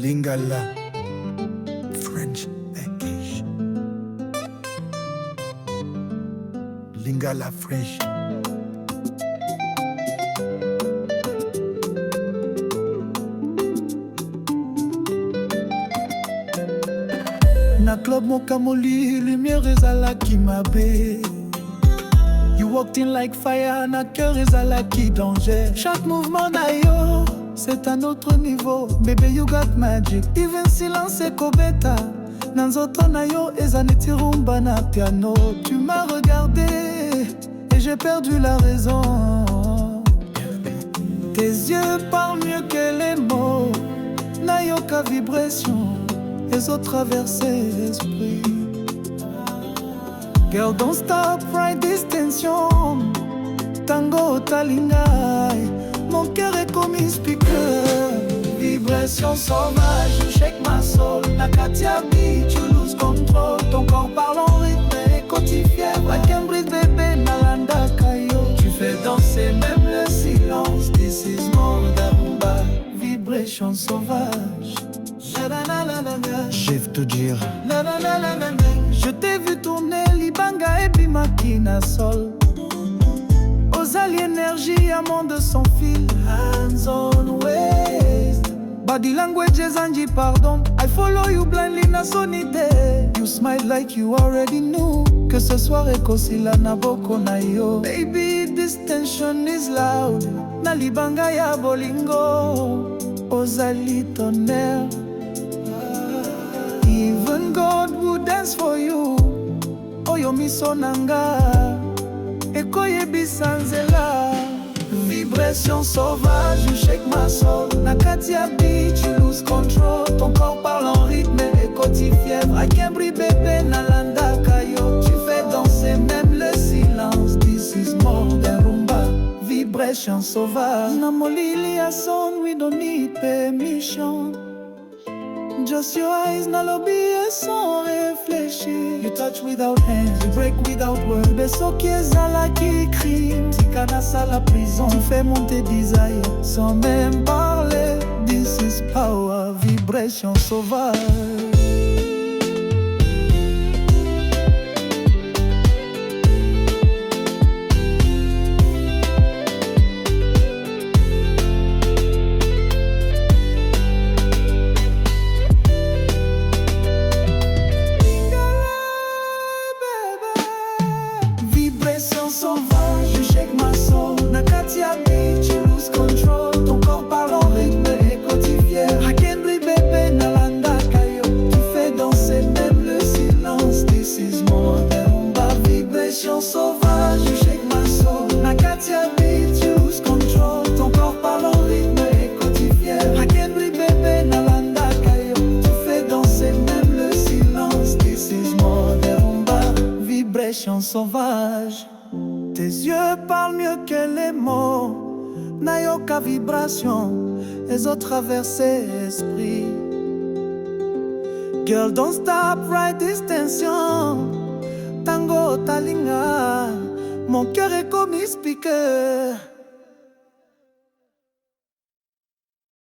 Lingala French English. Lingala French. Na club mokamoli, lumière ezalaki mabe. You walked in like fire, na cœur ezalaki danger. Chaque mouvement na yo, c'est un autre niveau. Baby, you got magic. Even silence ekobeta. Na nzoto na yo, eza neti rumba na piano. Tu m'as regardé et j'ai perdu la raison. Tes yeux parlent mieux que les mots. Na yoka vibration, les autres traversé l'esprit. Girl, don't stop, right this tension. Tango talingai, mon cœur est comme un speaker. Vibration sauvage, you shake my soul. Nakatia beat, you lose control. Ton corps parle en rythme et cotifié. Like un bris bébé, Nalanda Kayo. Tu fais danser même le silence. This is more than rumba. Vibration sauvage. Je vais te dire, je t'ai vu tourner Libanga et Bimakina Sol. Ozali énergie, un monde sans fil. Hands on waist. Body language is Angie, pardon. I follow you blindly, na sonité. You smile like you already knew. Que ce soir ekosila na boko na yo. Baby, this tension is loud. Na Libanga ya bolingo. Ozali tonnerre. Even God would dance for you. Oyo miso nanga Ekoye bisanzela. Vibration sauvage, you shake my soul. Nakatia beat, you lose control. Ton corps parle en rythme et côté fièvre. I can breathe bébé, Nalanda Kayo. Tu fais danser même le silence. This is more than rumba. Vibration sauvage. Namolili a son, we don't need permission. Just your eyes, na lobby sans réfléchir. You touch without hands, you break without words. Beso qui ezalaki crime, Tikanasa la prison. Tu fais monter desire sans même parler. This is power, vibration sauvage. Sauvage, you shake my soul. Nakatia beat, you lose control. Ton corps parle en rythme et cotifié. I can breathe bébé, Nalanda Kayo. Tu fais danser même le silence. This is more than rumba. Vibration sauvage, you shake my soul. Nakatia beat, you lose control. Ton corps parle en rythme et cotifié. I can breathe bébé, Nalanda Kayo. Tu fais danser même le silence. This is more than rumba. Vibration sauvage. Tes yeux parlent mieux que les mots. Nayoka vibration, les autres traversé l'esprit. Girl, don't stop, right this tension. Tango talinga, mon cœur est comme un speaker.